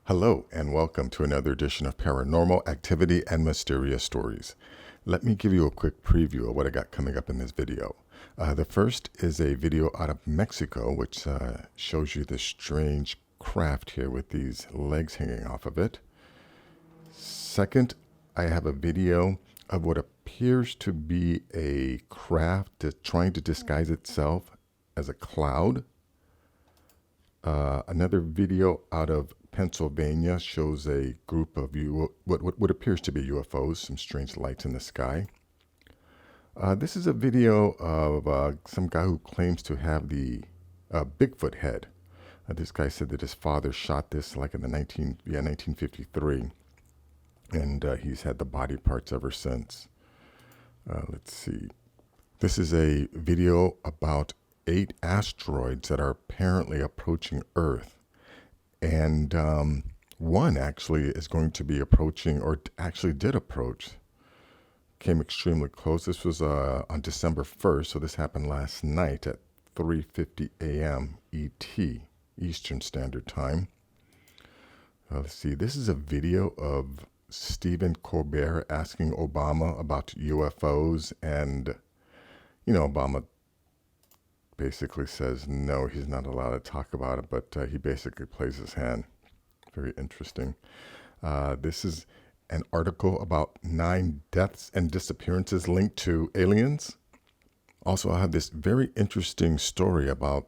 Hello and welcome to another edition of Paranormal Activity and Mysterious Stories. Let me give you a quick preview of what I got coming up in this video. The first is a video out of Mexico, which shows you this strange craft here with these legs hanging off of it. Second, I have a video of what appears to be a craft that's trying to disguise itself as a cloud. Another video out of Pennsylvania shows a group of what appears to be UFOs, some strange lights in the sky. This is a video of some guy who claims to have the Bigfoot head. This guy said that his father shot this like in the 1953, and he's had the body parts ever since. Let's see. This is a video about 8 asteroids that are apparently approaching Earth. And one actually is going to be approaching, or actually did approach, came extremely close. This was on December 1st, so this happened last night at 3:50 a.m. ET, Eastern Standard Time. Let's see, this is a video of Stephen Colbert asking Obama about UFOs, and, Obama basically says no, he's not allowed to talk about it, but he basically plays his hand. Very interesting. This is an article about 9 deaths and disappearances linked to aliens. Also, I have this very interesting story about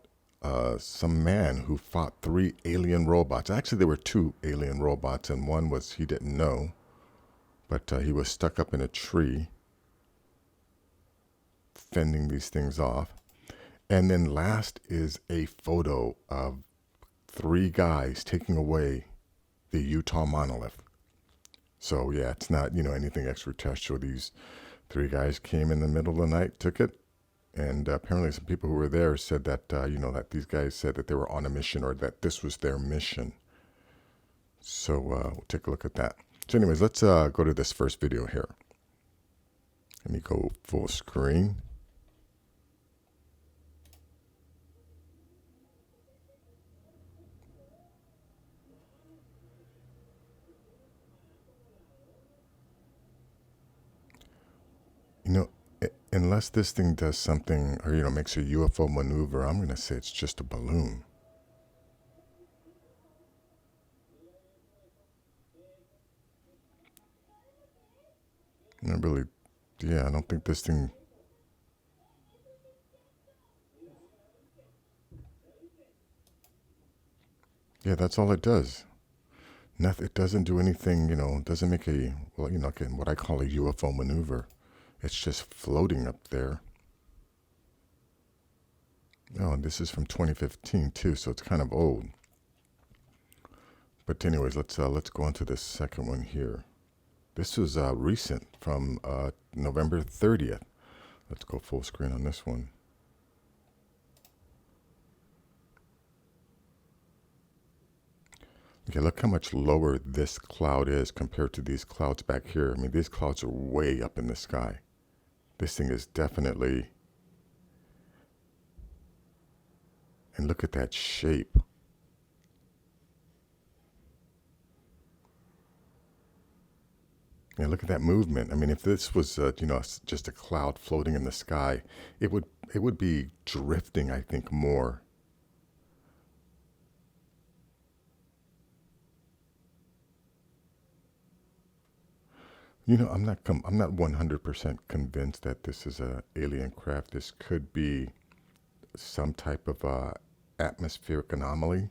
some man who fought 3 alien robots. Actually, there were 2 alien robots, and one was he didn't know, but he was stuck up in a tree fending these things off. And then last is a photo of 3 guys taking away the Utah monolith. So yeah, it's not, anything extraterrestrial. These 3 guys came in the middle of the night, took it, and apparently some people who were there said that, that these guys said that they were on a mission, or that this was their mission. So we'll take a look at that. So anyways, let's go to this first video here. Let me go full screen. Unless this thing does something, or, makes a UFO maneuver, I'm going to say it's just a balloon. I don't think this thing... Yeah, that's all it does. Nothing, it doesn't do anything, it doesn't make a, again, what I call a UFO maneuver. It's just floating up there. Oh, and this is from 2015 too, so it's kind of old. But anyways, let's go on to the second one here. This was recent, from November 30th. Let's go full screen on this one. Okay, look how much lower this cloud is compared to these clouds back here. I mean, these clouds are way up in the sky. This thing is definitely... And look at that shape. And look at that movement. I mean, if this was, just a cloud floating in the sky, it would be drifting, I think, more. I'm not 100% convinced that this is an alien craft. This could be some type of atmospheric anomaly.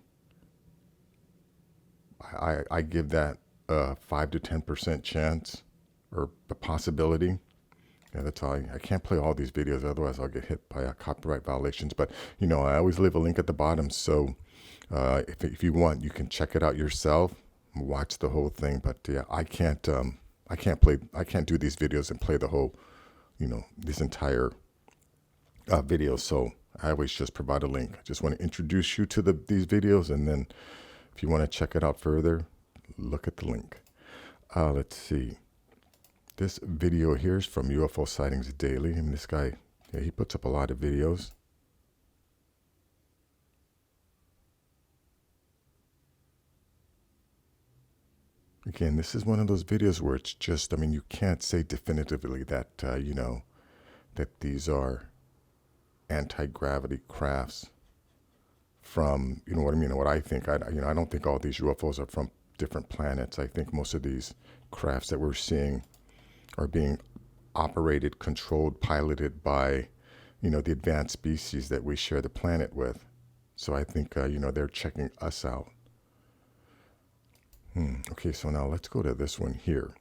I give that a 5 to 10% chance, or the possibility. Yeah, that's all. I can't play all these videos, otherwise I'll get hit by copyright violations. But I always leave a link at the bottom, so if you want, you can check it out yourself, watch the whole thing. But yeah, I can't do these videos and play the whole, this entire video. So I always just provide a link. I just want to introduce you to these videos, and then if you want to check it out further, look at the link. Let's see. This video here is from UFO Sightings Daily. I mean, this guy, yeah, he puts up a lot of videos. Again, this is one of those videos where it's just, I mean, you can't say definitively that, that these are anti-gravity crafts from, you know what I mean, what I think. I don't think all these UFOs are from different planets. I think most of these crafts that we're seeing are being operated, controlled, piloted by, the advanced species that we share the planet with. So I think, they're checking us out. Okay, so now let's go to this one here.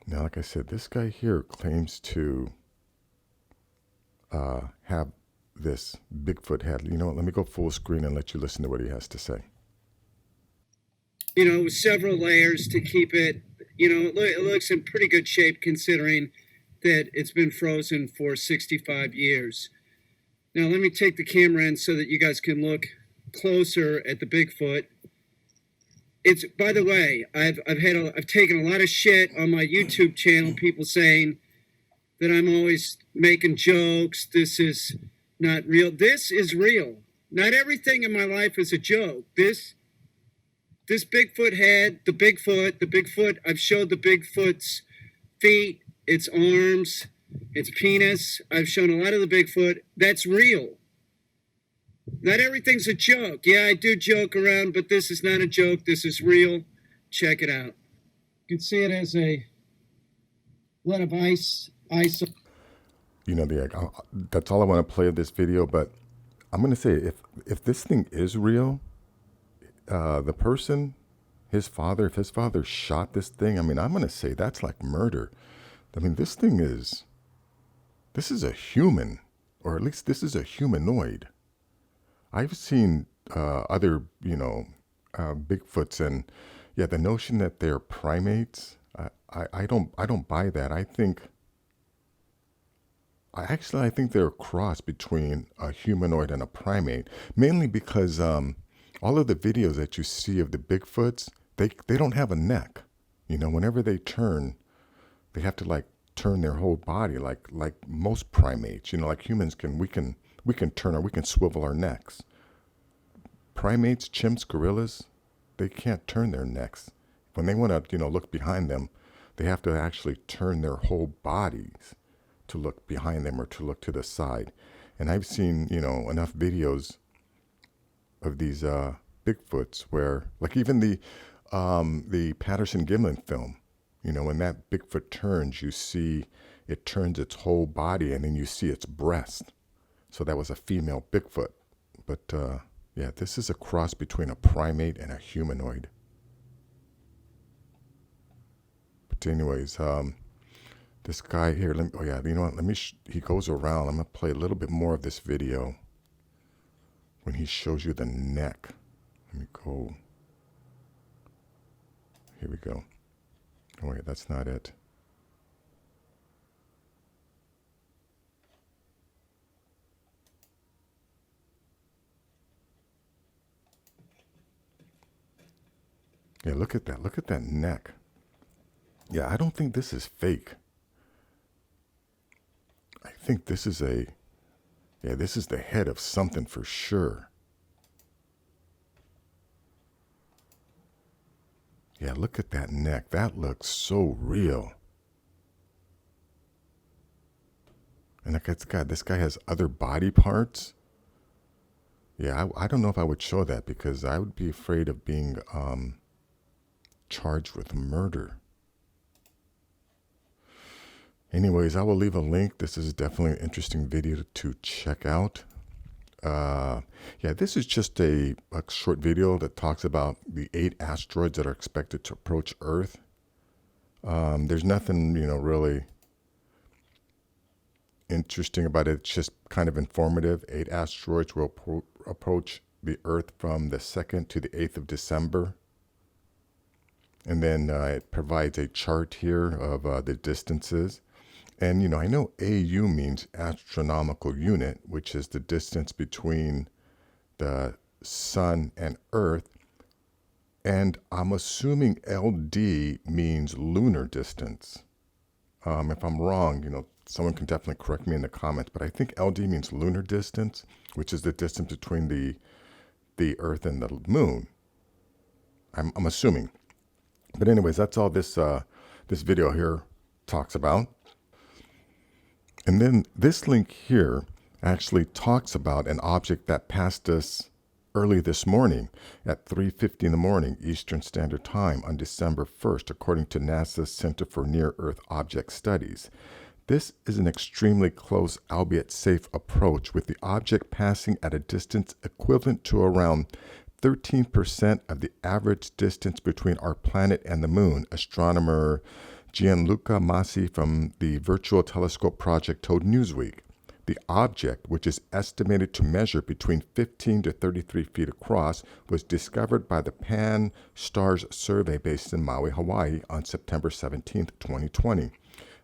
Now, like I said, this guy here claims to have this Bigfoot head. You know what, let me go full screen and let you listen to what he has to say. Several layers to keep it, it looks in pretty good shape considering that it's been frozen for 65 years. Now, let me take the camera in so that you guys can look closer at the Bigfoot. It's, by the way, I've taken a lot of shit on my YouTube channel, people saying that I'm always making jokes. This is not real. This is real. Not everything in my life is a joke. This Bigfoot head, the Bigfoot, I've showed the Bigfoot's feet, its arms, its penis. I've shown a lot of the Bigfoot. That's real. Not everything's a joke. Yeah, I do joke around, but this is not a joke. This is real. Check it out. You can see it as a lot of ice. That's all I want to play of this video, but I'm going to say if this thing is real, the person, if his father shot this thing, I mean, I'm going to say that's like murder. I mean, this is a human, or at least this is a humanoid. I've seen other, Bigfoots, and yeah, the notion that they're primates, I don't buy that. I think they're a cross between a humanoid and a primate, mainly because all of the videos that you see of the Bigfoots, they don't have a neck. Whenever they turn, they have to turn their whole body like most primates. Like humans we can turn, or we can swivel our necks. Primates, chimps, gorillas, they can't turn their necks. When they want to, look behind them, they have to actually turn their whole bodies to look behind them or to look to the side. And I've seen, enough videos of these Bigfoots where, like even the Patterson-Gimlin film, when that Bigfoot turns, you see it turns its whole body, and then you see its breast. So that was a female Bigfoot. But yeah, this is a cross between a primate and a humanoid. But anyways, this guy here, he goes around. I'm going to play a little bit more of this video when he shows you the neck. Let me go. Here we go. Oh wait, that's not it. Yeah, look at that. Look at that neck. Yeah, I don't think this is fake. I think this is this is the head of something for sure. Yeah, look at that neck. That looks so real. And like this guy has other body parts. Yeah, I don't know if I would show that because I would be afraid of being charged with murder. Anyways, I will leave a link. This is definitely an interesting video to check out. Yeah, this is just a short video that talks about the 8 asteroids that are expected to approach Earth. There's nothing, really interesting about it. It's just kind of informative. 8 asteroids will approach the Earth from the 2nd to the 8th of December. And then it provides a chart here of the distances. And, I know AU means astronomical unit, which is the distance between the sun and Earth. And I'm assuming LD means lunar distance. If I'm wrong, someone can definitely correct me in the comments, but I think LD means lunar distance, which is the distance between the Earth and the moon. I'm assuming. But anyways, that's all this video here talks about. And then this link here actually talks about an object that passed us early this morning at 3:50 in the morning Eastern Standard Time on December 1st, according to NASA's Center for Near-Earth Object Studies. This is an extremely close, albeit safe approach, with the object passing at a distance equivalent to around 13% of the average distance between our planet and the moon, astronomer Gianluca Massi from the Virtual Telescope Project told Newsweek. The object, which is estimated to measure between 15 to 33 feet across, was discovered by the Pan-STARRS survey based in Maui, Hawaii on September 17, 2020.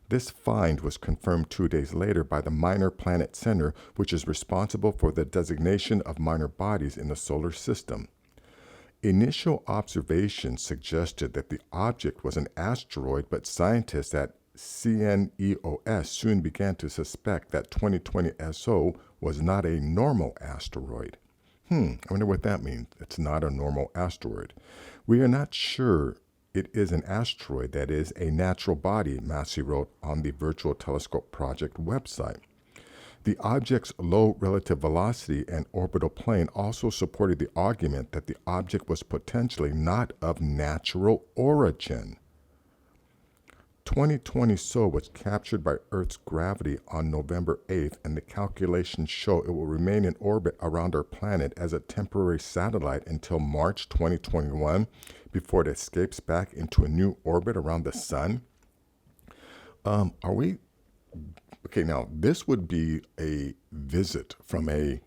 This find was confirmed 2 days later by the Minor Planet Center, which is responsible for the designation of minor bodies in the solar system. Initial observations suggested that the object was an asteroid, but scientists at CNEOS soon began to suspect that 2020 SO was not a normal asteroid. I wonder what that means. It's not a normal asteroid. We are not sure it is an asteroid that is a natural body, Massey wrote on the Virtual Telescope Project website. The object's low relative velocity and orbital plane also supported the argument that the object was potentially not of natural origin. 2020 SO was captured by Earth's gravity on November 8th, and the calculations show it will remain in orbit around our planet as a temporary satellite until March 2021 before it escapes back into a new orbit around the sun. Okay, now this would be a visit from a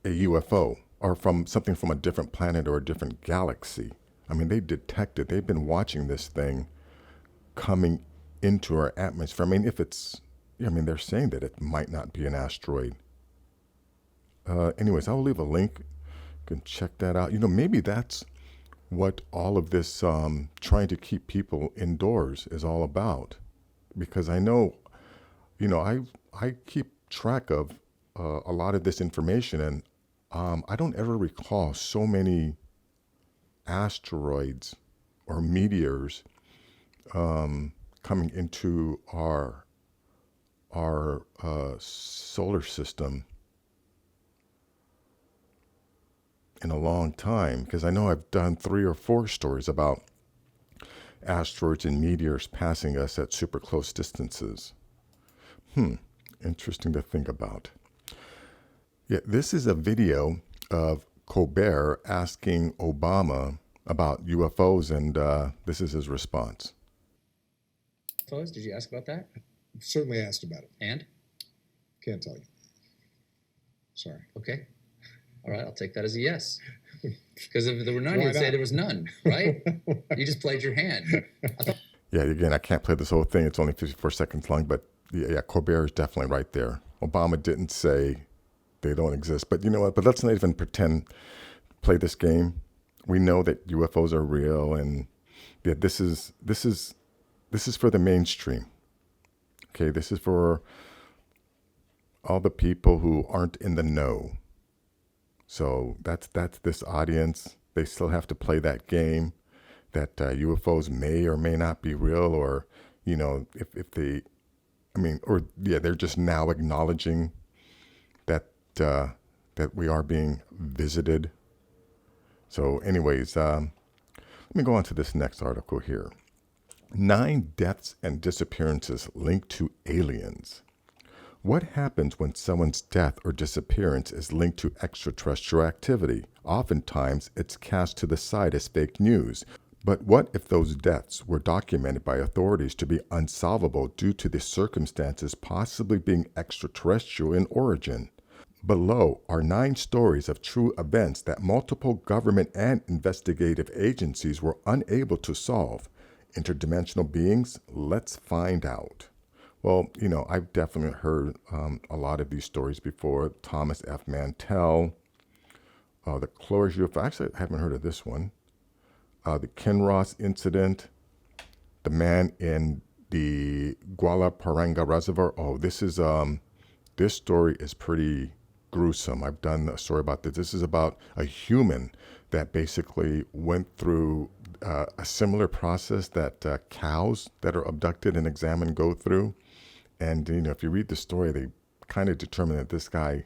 UFO or from something from a different planet or a different galaxy. I mean, they've been watching this thing coming into our atmosphere. I mean, they're saying that it might not be an asteroid. Anyways, I'll leave a link. You can check that out. Maybe that's what all of this trying to keep people indoors is all about. Because I know, I keep track of a lot of this information, and I don't ever recall so many asteroids or meteors coming into our solar system in a long time, because I know I've done 3 or 4 stories about asteroids and meteors passing us at super close distances. Interesting to think about. Yeah, this is a video of Colbert asking Obama about UFOs, and this is his response. UFOs? Did you ask about that? Certainly asked about it. And? Can't tell you. Sorry. Okay. All right, I'll take that as a yes. Because if there were none, Why you'd say not? there was none, right? You just played your hand. Yeah, again, I can't play this whole thing. It's only 54 seconds long, but yeah, Colbert is definitely right there. Obama didn't say they don't exist, but you know what? But let's not even play this game. We know that UFOs are real, and yeah, this is for the mainstream. Okay, this is for all the people who aren't in the know. So that's this audience. They still have to play that game that UFOs may or may not be real, or, if they, they're just now acknowledging that that we are being visited. So anyways, let me go on to this next article here. 9 deaths and disappearances linked to aliens. What happens when someone's death or disappearance is linked to extraterrestrial activity? Oftentimes, it's cast to the side as fake news. But what if those deaths were documented by authorities to be unsolvable due to the circumstances possibly being extraterrestrial in origin? Below are 9 stories of true events that multiple government and investigative agencies were unable to solve. Interdimensional beings? Let's find out. Well, I've definitely heard a lot of these stories before. Thomas F. Mantell, the Clores UFO. Actually, I haven't heard of this one. The Kinross incident, the man in the Gualaparanga Reservoir. Oh, this story is pretty gruesome. I've done a story about this. This is about a human that basically went through a similar process that cows that are abducted and examined go through. And, if you read the story, they kind of determine that this guy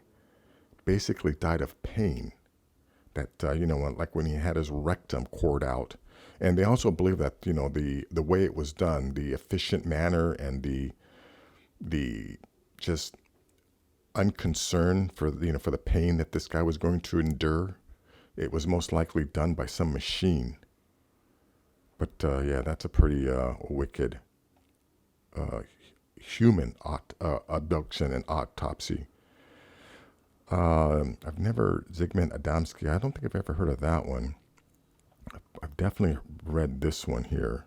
basically died of pain. That, like when he had his rectum cored out. And they also believe that, the way it was done, the efficient manner and the just unconcern for, for the pain that this guy was going to endure, it was most likely done by some machine. But yeah, that's a pretty wicked human abduction and autopsy. I've never, Zygmunt Adamski, I don't think I've ever heard of that one. I've definitely read this one here.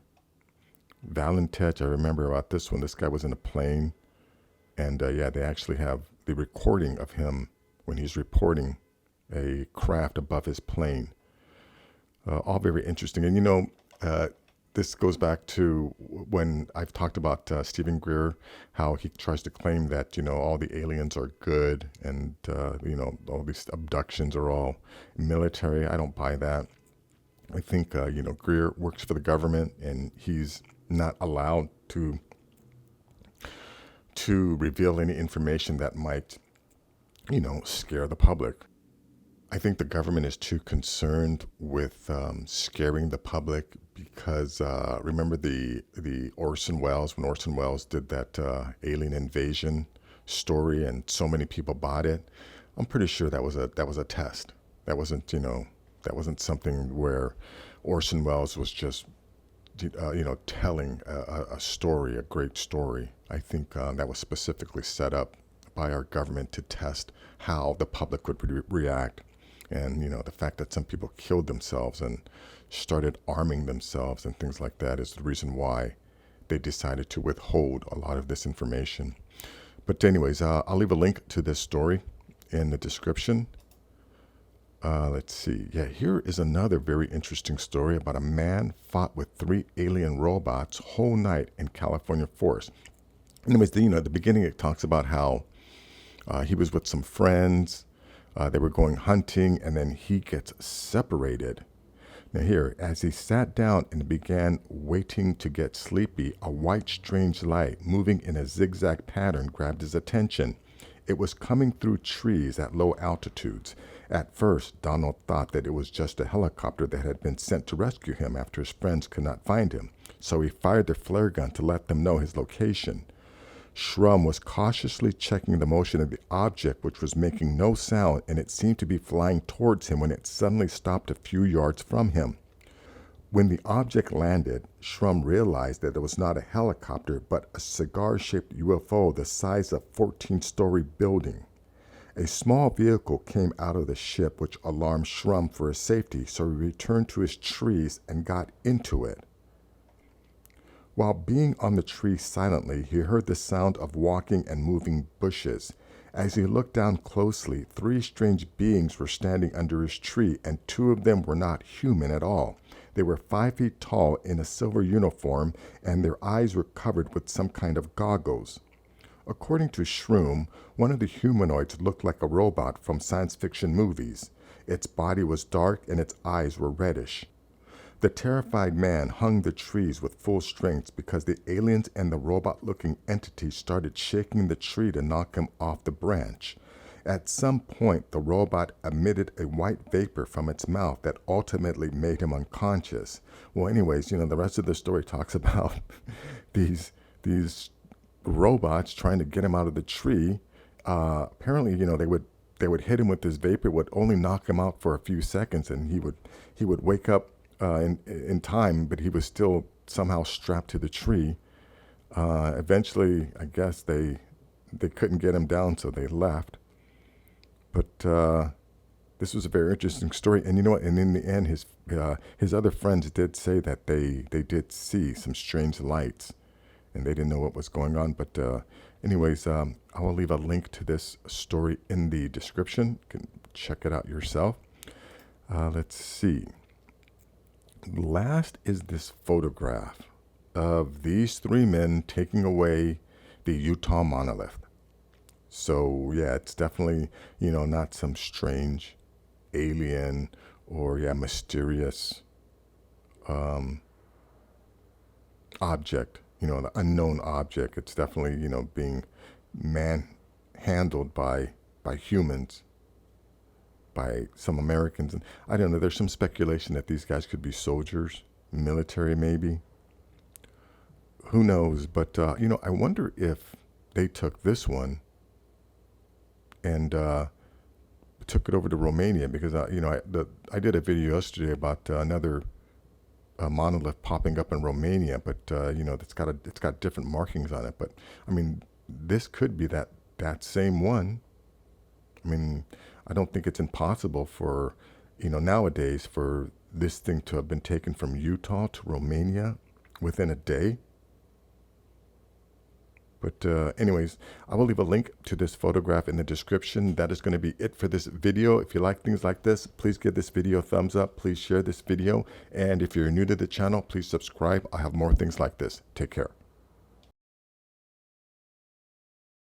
Valentech, I remember about this one. This guy was in a plane, and yeah, they actually have the recording of him when he's reporting a craft above his plane. All very interesting. And this goes back to when I've talked about Stephen Greer, how he tries to claim that, all the aliens are good and, all these abductions are all military. I don't buy that. I think, Greer works for the government and he's not allowed to reveal any information that might, scare the public. I think the government is too concerned with scaring the public because remember the Orson Welles, when Orson Welles did that alien invasion story and so many people bought it. I'm pretty sure that was a test. That wasn't something where Orson Welles was just telling a story, a great story. I think that was specifically set up by our government to test how the public would react. And, the fact that some people killed themselves and started arming themselves and things like that is the reason why they decided to withhold a lot of this information. But anyways, I'll leave a link to this story in the description. Let's see. Yeah, here is another very interesting story about a man fought with 3 alien robots whole night in California forest. Anyways, at the beginning it talks about how he was with some friends. They were going hunting, and then he gets separated. Now here, as he sat down and began waiting to get sleepy, a white strange light moving in a zigzag pattern grabbed his attention. It was coming through trees at low altitudes. At first, Donald thought that it was just a helicopter that had been sent to rescue him after his friends could not find him. So he fired the flare gun to let them know his location. Shrum was cautiously checking the motion of the object, which was making no sound, and it seemed to be flying towards him when it suddenly stopped a few yards from him. When the object landed, Shrum realized that it was not a helicopter, but a cigar-shaped UFO the size of a 14-story building. A small vehicle came out of the ship, which alarmed Shrum for his safety, so he returned to his trees and got into it. While being on the tree silently, he heard the sound of walking and moving bushes. As he looked down closely, 3 strange beings were standing under his tree, and 2 of them were not human at all. They were 5 feet tall in a silver uniform, and their eyes were covered with some kind of goggles. According to Shroom, one of the humanoids looked like a robot from science fiction movies. Its body was dark and its eyes were reddish. The terrified man hung the trees with full strength because the aliens and the robot-looking entity started shaking the tree to knock him off the branch. At some point, the robot emitted a white vapor from its mouth that ultimately made him unconscious. Well, anyways, the rest of the story talks about these robots trying to get him out of the tree. Apparently, they would hit him with this vapor, would only knock him out for a few seconds, and he would wake up in time, but he was still somehow strapped to the tree. Eventually, I guess they couldn't get him down, so they left. But this was a very interesting story, and and in the end, his other friends did say that they did see some strange lights, and they didn't know what was going on. But anyways, I will leave a link to this story in the description. You can check it out yourself. Let's see. Last is this photograph of these 3 men taking away the Utah monolith. So yeah, it's definitely, not some strange alien or mysterious object, the unknown object. It's definitely, being handled by humans, by some Americans. And I don't know, there's some speculation that these guys could be soldiers, military maybe. Who knows? But, I wonder if they took this one and took it over to Romania, because, I did a video yesterday about another monolith popping up in Romania, but, it's got different markings on it. But, I mean, this could be that same one. I mean, I don't think it's impossible for, nowadays for this thing to have been taken from Utah to Romania within a day. But anyways, I will leave a link to this photograph in the description. That is going to be it for this video. If you like things like this, please give this video a thumbs up. Please share this video. And if you're new to the channel, please subscribe. I have more things like this. Take care.